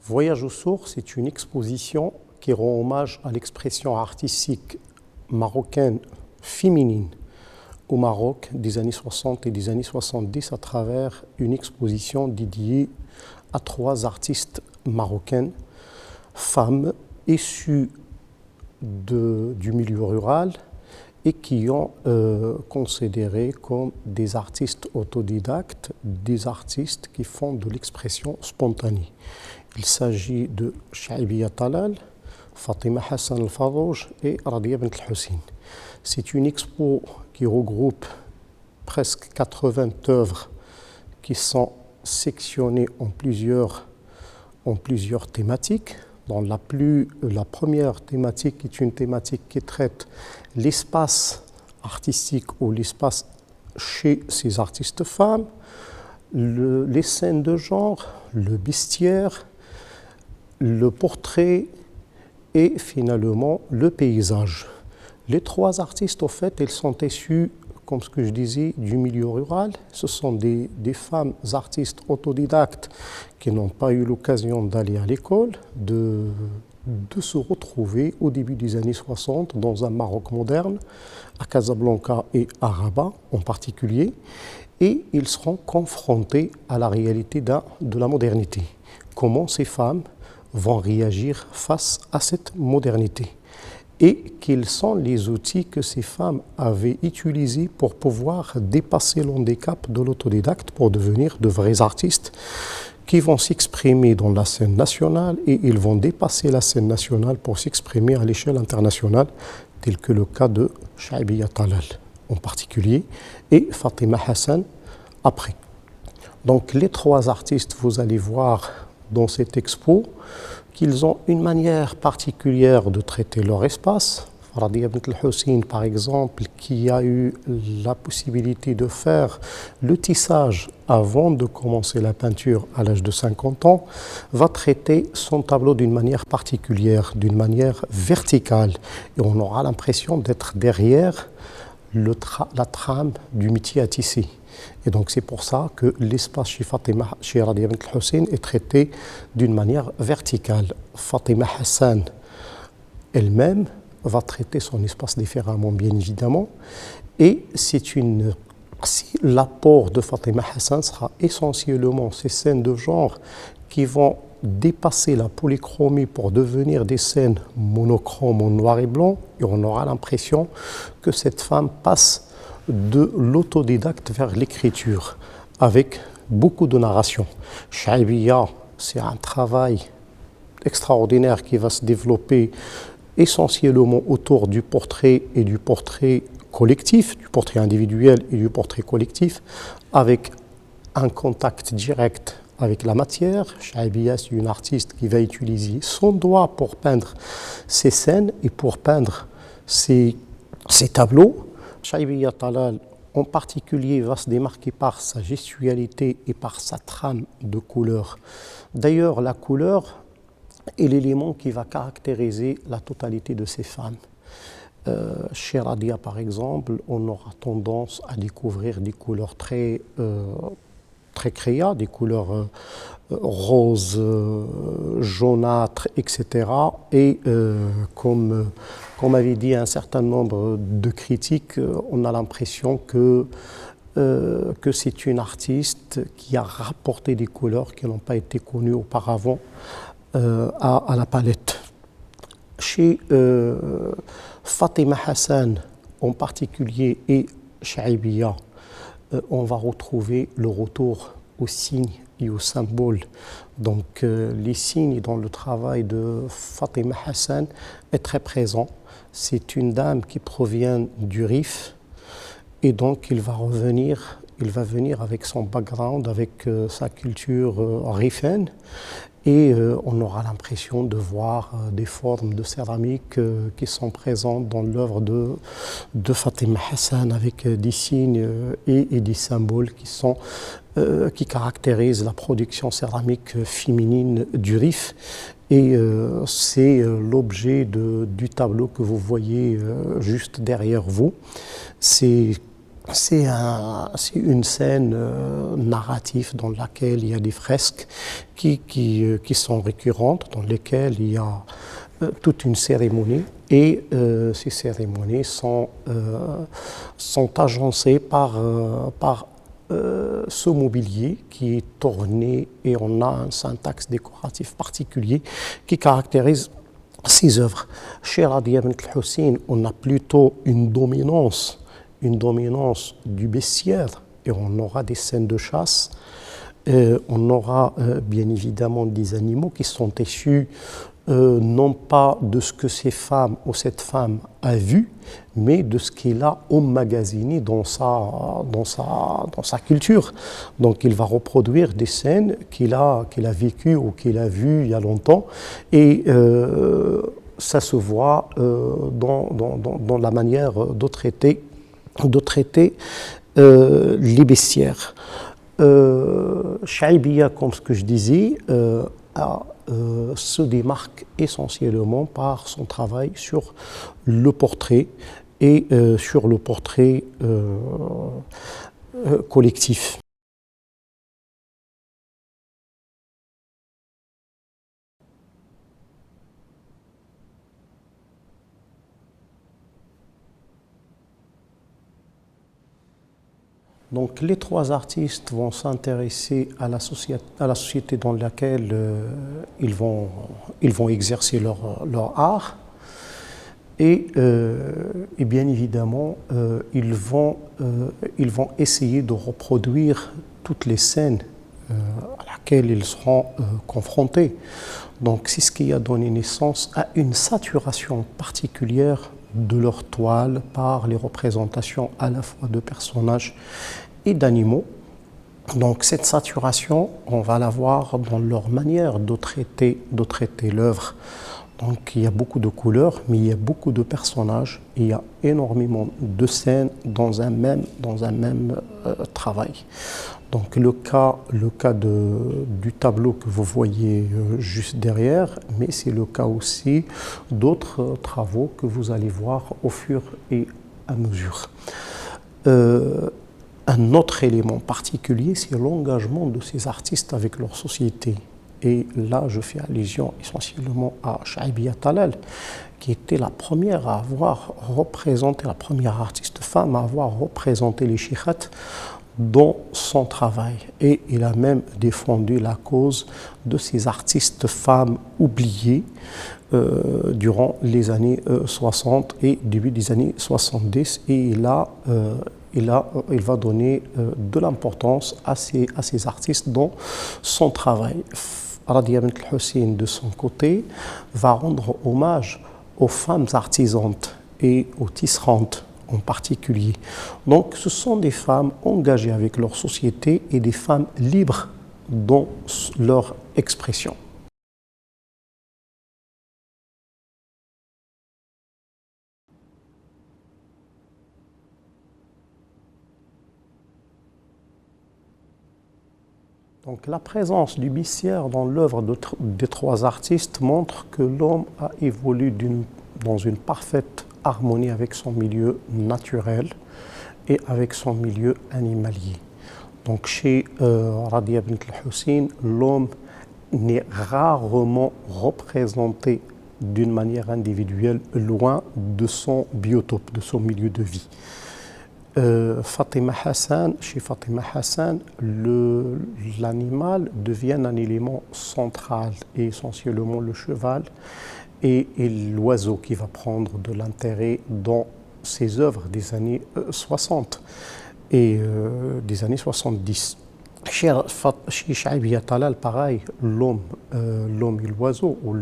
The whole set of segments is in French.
Voyage aux sources est une exposition qui rend hommage à l'expression artistique marocaine féminine au Maroc des années 60 et des années 70 à travers une exposition dédiée à 3 artistes marocaines, femmes issues du milieu rural et qui ont considéré comme des artistes autodidactes, des artistes qui font de l'expression spontanée. Il s'agit de Chaibiya Talal, Fatima Hassan Al-Farouj et Radia Bint Al-Hussein. C'est une expo qui regroupe presque 80 œuvres qui sont sectionnées en plusieurs thématiques. Dans la première thématique est une thématique qui traite l'espace artistique ou l'espace chez ces artistes femmes, les scènes de genre, le bestiaire, le portrait et finalement le paysage. Les 3 artistes, au fait, ils sont issus, comme ce que je disais, du milieu rural. Ce sont des femmes artistes autodidactes qui n'ont pas eu l'occasion d'aller à l'école, de se retrouver au début des années 60 dans un Maroc moderne, à Casablanca et à Rabat en particulier, et ils seront confrontés à la réalité de la modernité. Comment ces femmes vont réagir face à cette modernité et quels sont les outils que ces femmes avaient utilisés pour pouvoir dépasser l'handicap de l'autodidacte pour devenir de vrais artistes qui vont s'exprimer dans la scène nationale et ils vont dépasser la scène nationale pour s'exprimer à l'échelle internationale, tel que le cas de Chaibiya Talal en particulier et Fatima Hassan après. Donc les 3 artistes, vous allez voir dans cette expo qu'ils ont une manière particulière de traiter leur espace. Radia Bint Al-Hussein, par exemple, qui a eu la possibilité de faire le tissage avant de commencer la peinture à l'âge de 50 ans, va traiter son tableau d'une manière particulière, d'une manière verticale. Et on aura l'impression d'être derrière la trame du métier à tisser. Et donc c'est pour ça que l'espace chez Radia Bint Al-Hussein est traité d'une manière verticale. Fatima Hassan elle-même va traiter son espace différemment, bien évidemment. Et l'apport de Fatima Hassan sera essentiellement ces scènes de genre qui vont dépasser la polychromie pour devenir des scènes monochromes en noir et blanc. Et on aura l'impression que cette femme passe de l'autodidacte vers l'écriture, avec beaucoup de narration. Chaibiya, c'est un travail extraordinaire qui va se développer essentiellement autour du portrait et du portrait collectif, du portrait individuel et du portrait collectif, avec un contact direct avec la matière. Chaibiya, c'est une artiste qui va utiliser son doigt pour peindre ses scènes et pour peindre ses tableaux. Chaibiya Talal, en particulier, va se démarquer par sa gestualité et par sa trame de couleurs. D'ailleurs, la couleur est l'élément qui va caractériser la totalité de ces femmes. Chez Radia, par exemple, on aura tendance à découvrir des couleurs très créa, des couleurs roses, jaunâtres, etc. Et comme avait dit un certain nombre de critiques, on a l'impression que c'est une artiste qui a rapporté des couleurs qui n'ont pas été connues auparavant à la palette. Chez Fatima Hassan en particulier et Chaibiya, on va retrouver le retour aux signes et aux symboles. Donc les signes dans le travail de Fatima Hassan est très présent. C'est une dame qui provient du Rif et donc il va venir avec son background, avec sa culture rifaine et on aura l'impression de voir des formes de céramique qui sont présentes dans l'œuvre de Fatima Hassan avec des signes et des symboles qui caractérisent la production céramique féminine du Rif. Et c'est l'objet du tableau que vous voyez juste derrière vous. C'est C'est une scène narrative dans laquelle il y a des fresques qui sont récurrentes, dans lesquelles il y a toute une cérémonie et ces cérémonies sont agencées par ce mobilier qui est orné et on a un syntaxe décoratif particulier qui caractérise ces œuvres. Chez Radia Bint al-Hussein, on a plutôt une dominance du bestiaire et on aura des scènes de chasse. On aura bien évidemment des animaux qui sont issus non pas de ce que ces femmes ou cette femme a vu, mais de ce qu'il a emmagasiné dans sa culture. Donc il va reproduire des scènes qu'il a vécues ou qu'il a vues il y a longtemps et ça se voit dans la manière de traiter les bestiaires. Chaïbia, comme ce que je disais, se démarque essentiellement par son travail sur le portrait et sur le portrait collectif. Donc les trois artistes vont s'intéresser à la société dans laquelle ils vont exercer leur art et bien évidemment ils vont essayer de reproduire toutes les scènes à laquelle ils seront confrontés. Donc c'est ce qui a donné naissance à une saturation particulière de leur toile par les représentations à la fois de personnages et d'animaux. Donc cette saturation, on va la voir dans leur manière de traiter l'œuvre. Donc il y a beaucoup de couleurs, mais il y a beaucoup de personnages, il y a énormément de scènes dans un même travail. Donc le cas du tableau que vous voyez juste derrière, mais c'est le cas aussi d'autres travaux que vous allez voir au fur et à mesure. Un autre élément particulier, c'est l'engagement de ces artistes avec leur société. Et là, je fais allusion essentiellement à Chaïbia Talal, qui était la première à avoir représenté, la première artiste femme à avoir représenté les shikhats dans son travail. Et il a même défendu la cause de ces artistes femmes oubliées durant les années 60 et début des années 70. Et il va donner de l'importance à ces artistes dans son travail. Radia Bint al-Hussein, de son côté, va rendre hommage aux femmes artisantes et aux tisserantes en particulier. Donc ce sont des femmes engagées avec leur société et des femmes libres dans leur expression. Donc, la présence du bestiaire dans l'œuvre des trois artistes montre que l'homme a évolué dans une parfaite harmonie avec son milieu naturel et avec son milieu animalier. Donc chez Radia Bint al-Hussein, l'homme n'est rarement représenté d'une manière individuelle loin de son biotope, de son milieu de vie. Chez Fatima Hassan, l'animal devient un élément central et essentiellement le cheval et l'oiseau qui va prendre de l'intérêt dans ses œuvres des années 60 et des années 70. Chez Chaïbia Talal, pareil, l'homme et l'oiseau, ou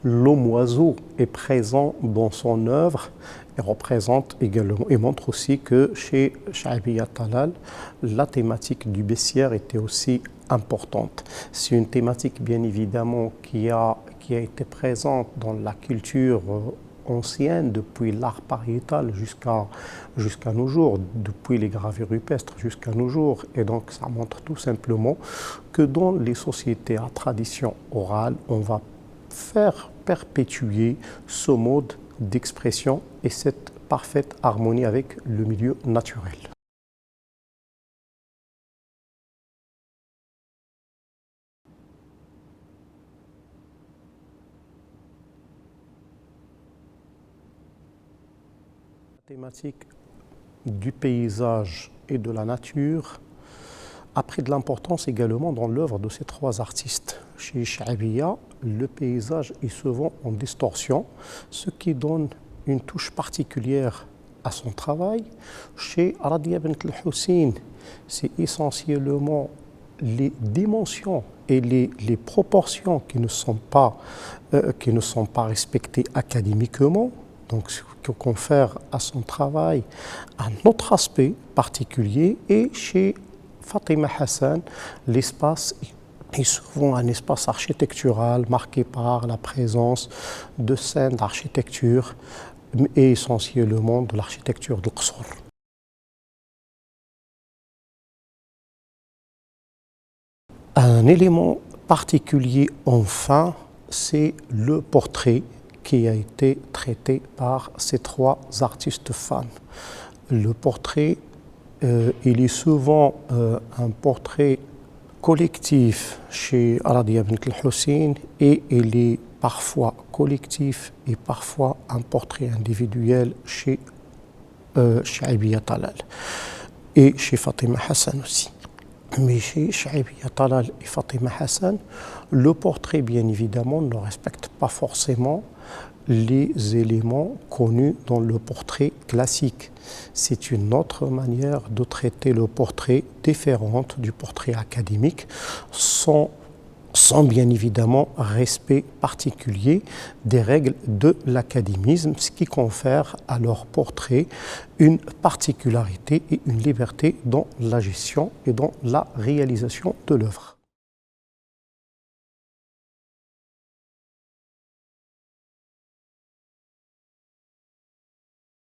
l'homme-oiseau est présent dans son œuvre et représente également, et montre aussi que chez Chaïbia Talal, la thématique du bestiaire était aussi importante. C'est une thématique bien évidemment qui a été présente dans la culture ancienne, depuis l'art pariétal jusqu'à nos jours, depuis les gravures rupestres jusqu'à nos jours. Et donc ça montre tout simplement que dans les sociétés à tradition orale, on va faire perpétuer ce mode d'expression et cette parfaite harmonie avec le milieu naturel. thématique du paysage et de la nature a pris de l'importance également dans l'œuvre de ces trois artistes. Chez Cha'biya, le paysage est souvent en distorsion, ce qui donne une touche particulière à son travail. Chez Radia Bint al-Hussein, c'est essentiellement les dimensions et les proportions qui ne sont pas respectées académiquement, donc ce qui confère à son travail un autre aspect particulier. Et chez Fatima Hassan, l'espace est souvent un espace architectural marqué par la présence de scènes d'architecture et essentiellement de l'architecture du Qsor. Un élément particulier enfin, c'est le portrait qui a été traité par ces trois artistes femmes. Le portrait, il est souvent un portrait collectif chez Radia Bint al-Hussein et il est parfois collectif et parfois un portrait individuel chez Cha'biya Talal et chez Fatima Hassan aussi. Mais chez Cha'biya Talal et Fatima Hassan, le portrait, bien évidemment, ne respecte pas forcément les éléments connus dans le portrait classique. C'est une autre manière de traiter le portrait différente du portrait académique, sans bien évidemment respect particulier des règles de l'académisme, ce qui confère à leur portrait une particularité et une liberté dans la gestion et dans la réalisation de l'œuvre.